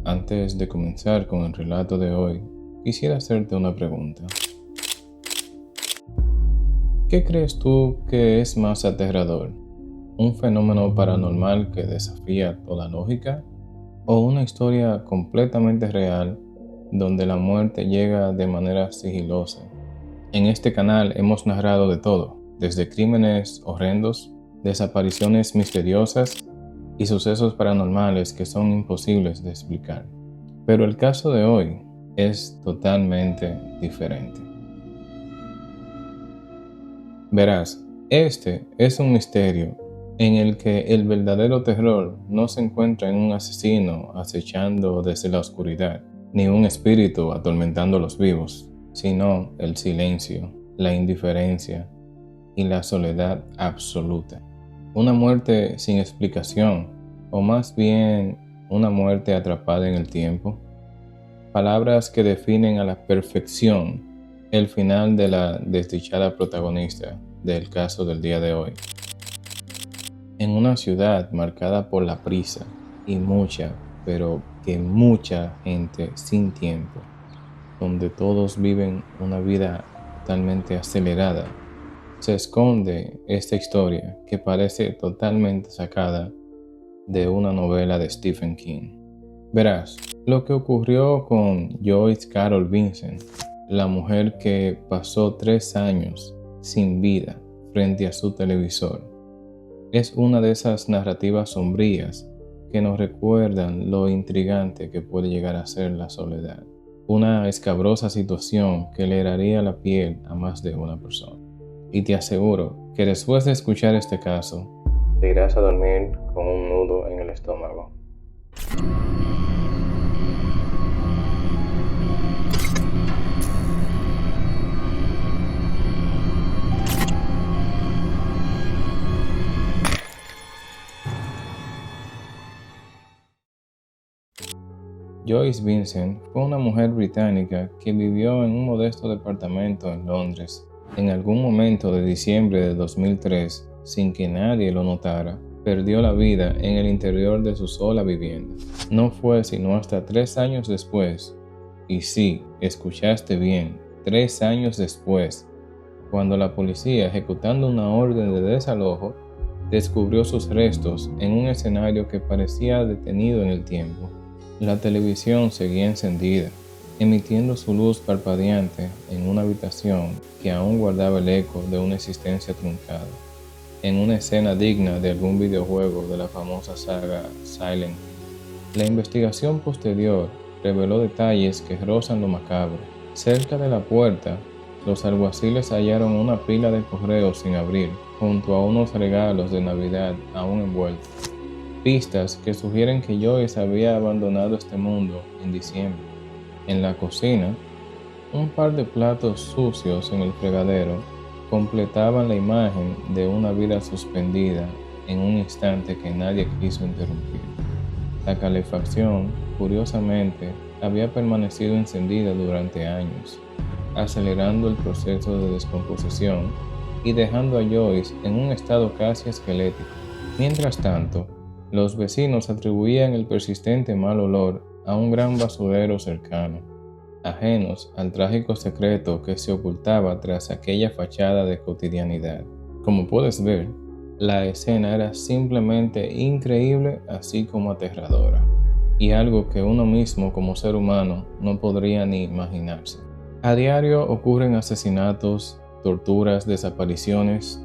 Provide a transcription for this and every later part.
Antes de comenzar con el relato de hoy, quisiera hacerte una pregunta. ¿Qué crees tú que es más aterrador? ¿Un fenómeno paranormal que desafía toda lógica? ¿O una historia completamente real donde la muerte llega de manera sigilosa? En este canal hemos narrado de todo, desde crímenes horrendos, desapariciones misteriosas y sucesos paranormales que son imposibles de explicar. Pero el caso de hoy es totalmente diferente. Verás, este es un misterio en el que el verdadero terror no se encuentra en un asesino acechando desde la oscuridad, ni un espíritu atormentando a los vivos, sino el silencio, la indiferencia y la soledad absoluta. Una muerte sin explicación, o más bien una muerte atrapada en el tiempo. Palabras que definen a la perfección el final de la desdichada protagonista del caso del día de hoy. En una ciudad marcada por la prisa y mucha, pero que mucha gente sin tiempo, donde todos viven una vida totalmente acelerada, se esconde esta historia que parece totalmente sacada de una novela de Stephen King. Verás, lo que ocurrió con Joyce Carol Vincent, la mujer que pasó 3 años sin vida frente a su televisor, es una de esas narrativas sombrías que nos recuerdan lo intrigante que puede llegar a ser la soledad. Una escabrosa situación que le heraría la piel a más de una persona. Y te aseguro que después de escuchar este caso, te irás a dormir con un nudo en el estómago. Joyce Vincent fue una mujer británica que vivió en un modesto departamento en Londres. En algún momento de diciembre de 2003, sin que nadie lo notara, perdió la vida en el interior de su sola vivienda. No fue sino hasta 3 años después, y sí, escuchaste bien, 3 años después, cuando la policía, ejecutando una orden de desalojo, descubrió sus restos en un escenario que parecía detenido en el tiempo. La televisión seguía encendida, emitiendo su luz parpadeante en una habitación que aún guardaba el eco de una existencia truncada, en una escena digna de algún videojuego de la famosa saga Silent Hill. La investigación posterior reveló detalles que rozan lo macabro. Cerca de la puerta, los alguaciles hallaron una pila de correos sin abrir, junto a unos regalos de Navidad aún envueltos. Pistas que sugieren que Joyce había abandonado este mundo en diciembre. En la cocina, un par de platos sucios en el fregadero completaban la imagen de una vida suspendida en un instante que nadie quiso interrumpir. La calefacción, curiosamente, había permanecido encendida durante años, acelerando el proceso de descomposición y dejando a Joyce en un estado casi esquelético. Mientras tanto, los vecinos atribuían el persistente mal olor a un gran basurero cercano, ajenos al trágico secreto que se ocultaba tras aquella fachada de cotidianidad. Como puedes ver, la escena era simplemente increíble así como aterradora, y algo que uno mismo como ser humano no podría ni imaginarse. A diario ocurren asesinatos, torturas, desapariciones,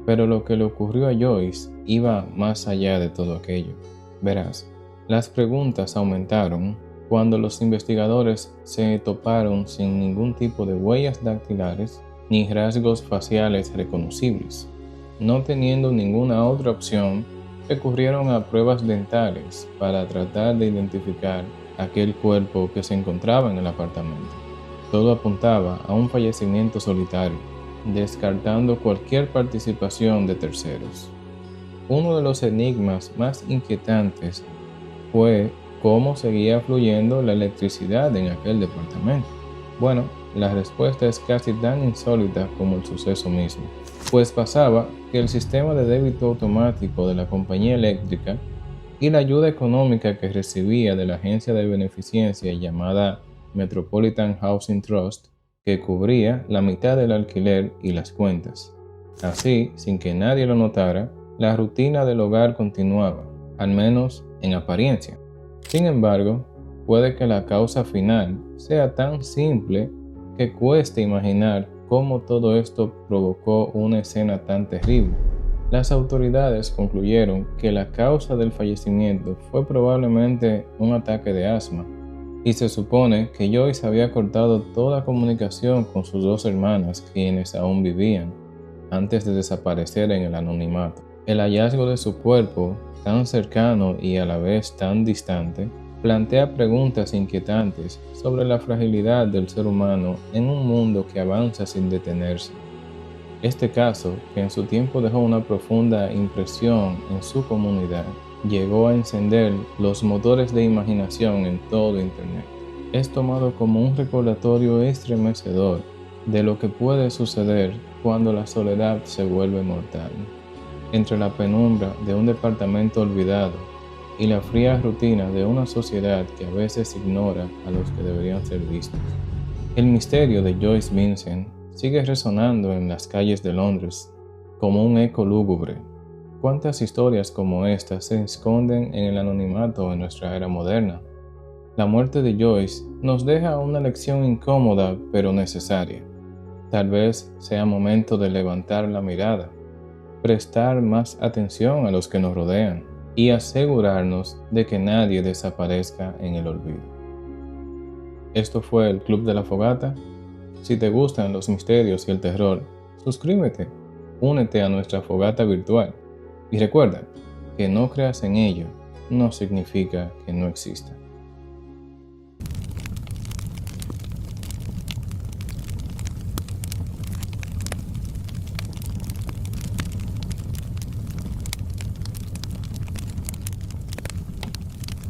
pero lo que le ocurrió a Joyce iba más allá de todo aquello. Verás, las preguntas aumentaron cuando los investigadores se toparon sin ningún tipo de huellas dactilares ni rasgos faciales reconocibles. No teniendo ninguna otra opción, recurrieron a pruebas dentales para tratar de identificar aquel cuerpo que se encontraba en el apartamento. Todo apuntaba a un fallecimiento solitario, descartando cualquier participación de terceros. Uno de los enigmas más inquietantes fue cómo seguía fluyendo la electricidad en aquel departamento. Bueno, la respuesta es casi tan insólita como el suceso mismo, pues pasaba que el sistema de débito automático de la compañía eléctrica y la ayuda económica que recibía de la agencia de beneficencia llamada Metropolitan Housing Trust, que cubría la mitad del alquiler y las cuentas. Así, sin que nadie lo notara, la rutina del hogar continuaba, al menos en apariencia. Sin embargo, puede que la causa final sea tan simple que cueste imaginar cómo todo esto provocó una escena tan terrible. Las autoridades concluyeron que la causa del fallecimiento fue probablemente un ataque de asma, y se supone que Joyce había cortado toda comunicación con sus dos hermanas, quienes aún vivían, antes de desaparecer en el anonimato. El hallazgo de su cuerpo, tan cercano y a la vez tan distante, plantea preguntas inquietantes sobre la fragilidad del ser humano en un mundo que avanza sin detenerse. Este caso, que en su tiempo dejó una profunda impresión en su comunidad, llegó a encender los motores de imaginación en todo Internet. Es tomado como un recordatorio estremecedor de lo que puede suceder cuando la soledad se vuelve mortal. Entre la penumbra de un departamento olvidado y la fría rutina de una sociedad que a veces ignora a los que deberían ser vistos. El misterio de Joyce Vincent sigue resonando en las calles de Londres como un eco lúgubre. ¿Cuántas historias como esta se esconden en el anonimato en nuestra era moderna? La muerte de Joyce nos deja una lección incómoda pero necesaria. Tal vez sea momento de levantar la mirada, prestar más atención a los que nos rodean y asegurarnos de que nadie desaparezca en el olvido. Esto fue el Club de la Fogata. Si te gustan los misterios y el terror, suscríbete, únete a nuestra fogata virtual y recuerda que no creas en ello no significa que no exista.